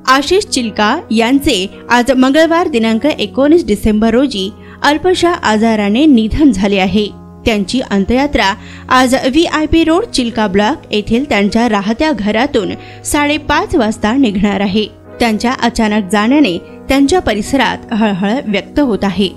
आशिष चिलका यांचे आज मंगळवार दिनांक 19 डिसेंबर रोजी अल्पशा आजाराने निधन झाले आहे। त्यांची अंत्ययात्रा आज VIP रोड चिलका ब्लॉक येथील त्यांच्या राहत्या घरातून 5:30 वाजता निघणार आहे। त्यांच्या अचानक जाण्याने त्यांच्या परिसरात हळहळ व्यक्त होत आहे।